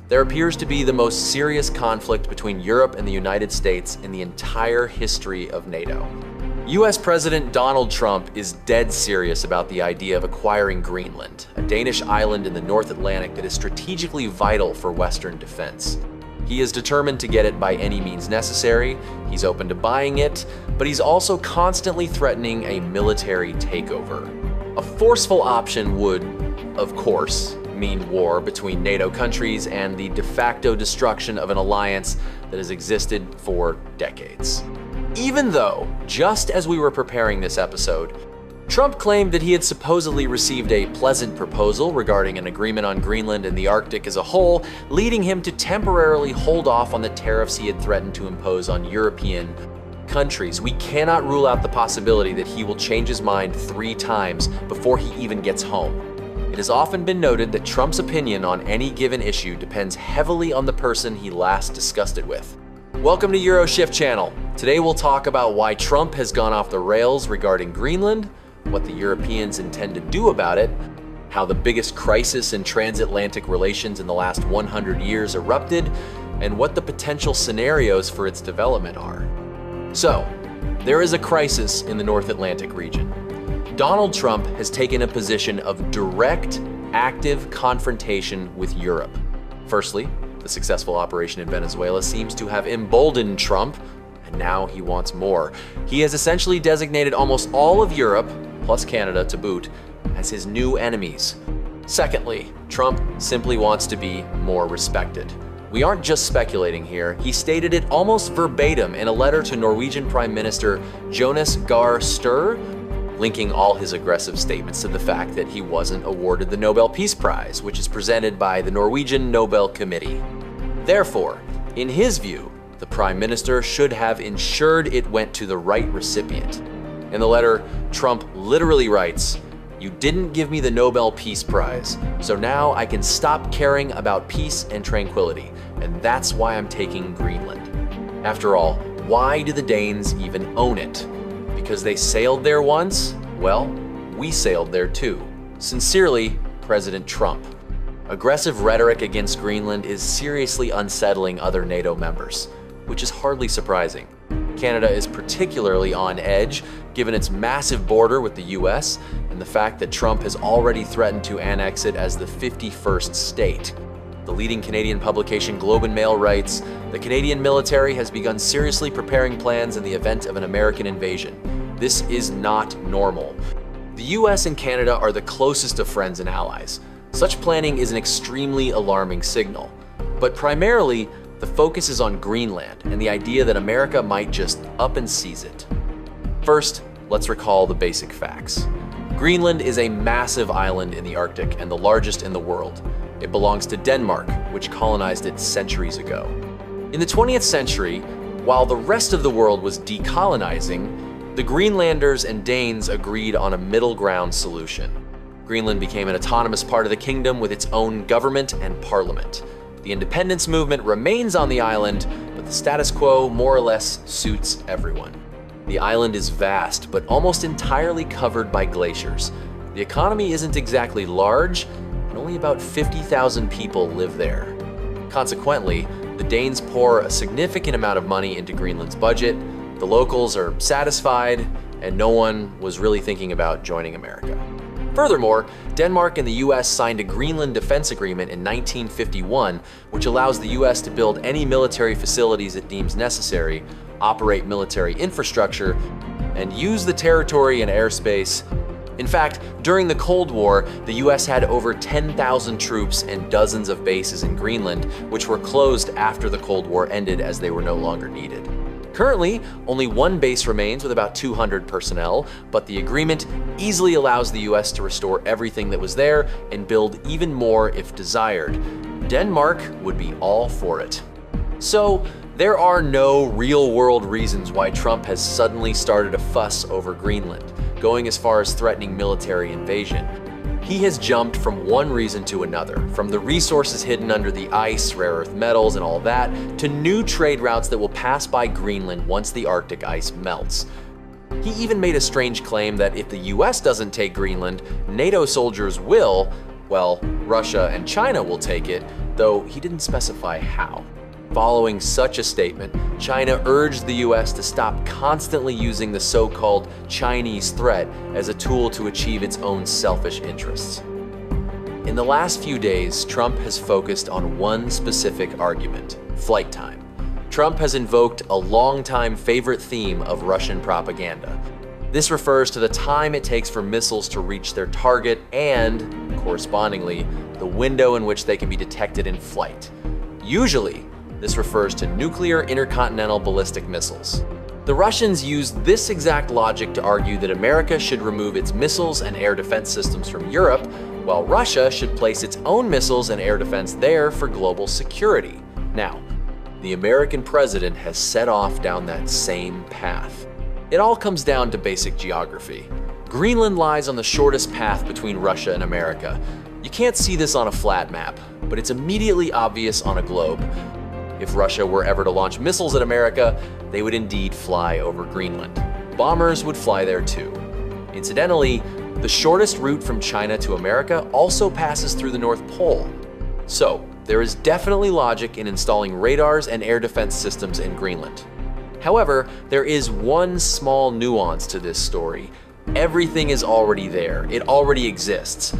There appears to be the most serious conflict between Europe and the United States in the entire history of NATO. US President Donald Trump is dead serious about the idea of acquiring Greenland, a Danish island in the North Atlantic that is strategically vital for Western defense. He is determined to get it by any means necessary, he's open to buying it, but he's also constantly threatening a military takeover. A forceful option would, of course, mean war between NATO countries and the de facto destruction of an alliance that has existed for decades. Even though, just as we were preparing this episode, Trump claimed that he had supposedly received a pleasant proposal regarding an agreement on Greenland and the Arctic as a whole, leading him to temporarily hold off on the tariffs he had threatened to impose on European countries. We cannot rule out the possibility that he will change his mind 3 times before he even gets home. It has often been noted that Trump's opinion on any given issue depends heavily on the person he last discussed it with. Welcome to Euroshift Channel. Today we'll talk about why Trump has gone off the rails regarding Greenland, what the Europeans intend to do about it, how the biggest crisis in transatlantic relations in the last 100 years erupted, and what the potential scenarios for its development are. So, there is a crisis in the North Atlantic region. Donald Trump has taken a position of direct, active confrontation with Europe. Firstly, the successful operation in Venezuela seems to have emboldened Trump, and now he wants more. He has essentially designated almost all of Europe, plus Canada to boot, as his new enemies. Secondly, Trump simply wants to be more respected. We aren't just speculating here. He stated it almost verbatim in a letter to Norwegian Prime Minister Jonas Gahr Støre, linking all his aggressive statements to the fact that he wasn't awarded the Nobel Peace Prize, which is presented by the Norwegian Nobel Committee. Therefore, in his view, the Prime Minister should have ensured it went to the right recipient. In the letter, Trump literally writes, "You didn't give me the Nobel Peace Prize, so now I can stop caring about peace and tranquility, and that's why I'm taking Greenland." After all, why do the Danes even own it? Because they sailed there once? Well, we sailed there too. Sincerely, President Trump. Aggressive rhetoric against Greenland is seriously unsettling other NATO members, which is hardly surprising. Canada is particularly on edge, given its massive border with the US and the fact that Trump has already threatened to annex it as the 51st state. The leading Canadian publication Globe and Mail writes, "The Canadian military has begun seriously preparing plans in the event of an American invasion. This is not normal." The US and Canada are the closest of friends and allies. Such planning is an extremely alarming signal. But primarily, the focus is on Greenland and the idea that America might just up and seize it. First, let's recall the basic facts. Greenland is a massive island in the Arctic and the largest in the world. It belongs to Denmark, which colonized it centuries ago. In the 20th century, while the rest of the world was decolonizing, the Greenlanders and Danes agreed on a middle ground solution. Greenland became an autonomous part of the kingdom with its own government and parliament. The independence movement remains on the island, but the status quo more or less suits everyone. The island is vast, but almost entirely covered by glaciers. The economy isn't exactly large, and only about 50,000 people live there. Consequently, the Danes pour a significant amount of money into Greenland's budget, the locals are satisfied, and no one was really thinking about joining America. Furthermore, Denmark and the US signed a Greenland Defense Agreement in 1951, which allows the US to build any military facilities it deems necessary, operate military infrastructure, and use the territory and airspace. In fact, during the Cold War, the US had over 10,000 troops and dozens of bases in Greenland, which were closed after the Cold War ended as they were no longer needed. Currently, only one base remains with about 200 personnel, but the agreement easily allows the US to restore everything that was there and build even more if desired. Denmark would be all for it. So, there are no real-world reasons why Trump has suddenly started a fuss over Greenland, going as far as threatening military invasion. He has jumped from one reason to another, from the resources hidden under the ice, rare earth metals and all that, to new trade routes that will pass by Greenland once the Arctic ice melts. He even made a strange claim that if the US doesn't take Greenland, NATO soldiers will, well, Russia and China will take it, though he didn't specify how. Following such a statement, China urged the US to stop constantly using the so-called Chinese threat as a tool to achieve its own selfish interests. In the last few days, Trump has focused on one specific argument: flight time. Trump has invoked a long-time favorite theme of Russian propaganda. This refers to the time it takes for missiles to reach their target and, correspondingly, the window in which they can be detected in flight. Usually, this refers to nuclear intercontinental ballistic missiles. The Russians used this exact logic to argue that America should remove its missiles and air defense systems from Europe, while Russia should place its own missiles and air defense there for global security. Now, the American president has set off down that same path. It all comes down to basic geography. Greenland lies on the shortest path between Russia and America. You can't see this on a flat map, but it's immediately obvious on a globe. If Russia were ever to launch missiles at America, they would indeed fly over Greenland. Bombers would fly there too. Incidentally, the shortest route from China to America also passes through the North Pole. So, there is definitely logic in installing radars and air defense systems in Greenland. However, there is one small nuance to this story. Everything is already there. It already exists.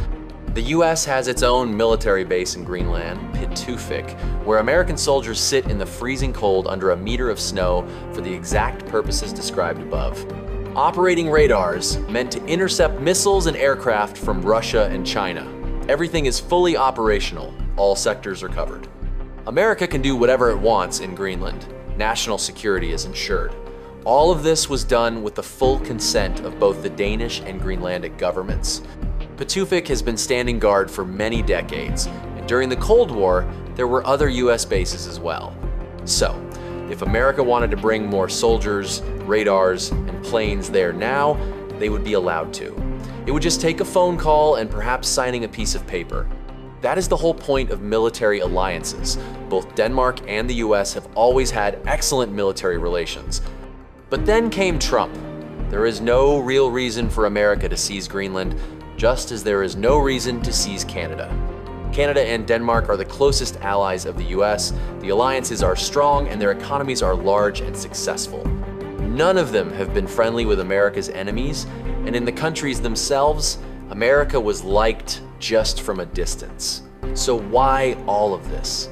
The US has its own military base in Greenland, Pitufik, where American soldiers sit in the freezing cold under a meter of snow for the exact purposes described above. Operating radars meant to intercept missiles and aircraft from Russia and China. Everything is fully operational. All sectors are covered. America can do whatever it wants in Greenland. National security is ensured. All of this was done with the full consent of both the Danish and Greenlandic governments. Pitufik has been standing guard for many decades, and during the Cold War, there were other US bases as well. So, if America wanted to bring more soldiers, radars, and planes there now, they would be allowed to. It would just take a phone call and perhaps signing a piece of paper. That is the whole point of military alliances. Both Denmark and the US have always had excellent military relations. But then came Trump. There is no real reason for America to seize Greenland, just as there is no reason to seize Canada. Canada and Denmark are the closest allies of the US, the alliances are strong, and their economies are large and successful. None of them have been friendly with America's enemies, and in the countries themselves, America was liked just from a distance. So why all of this?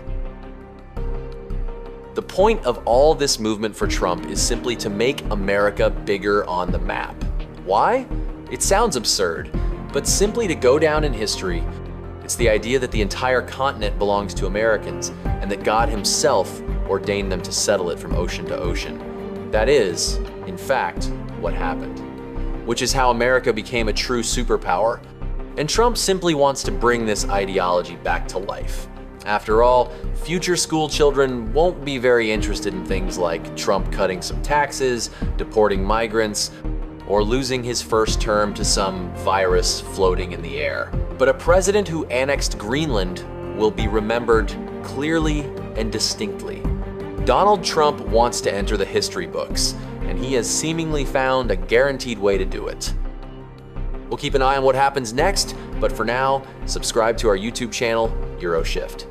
The point of all this movement for Trump is simply to make America bigger on the map. Why? It sounds absurd, but simply to go down in history. It's the idea that the entire continent belongs to Americans and that God himself ordained them to settle it from ocean to ocean. That is, in fact, what happened. Which is how America became a true superpower. And Trump simply wants to bring this ideology back to life. After all, future school children won't be very interested in things like Trump cutting some taxes, deporting migrants, or losing his first term to some virus floating in the air. But a president who annexed Greenland will be remembered clearly and distinctly. Donald Trump wants to enter the history books, and he has seemingly found a guaranteed way to do it. We'll keep an eye on what happens next, but for now, subscribe to our YouTube channel, Euroshift.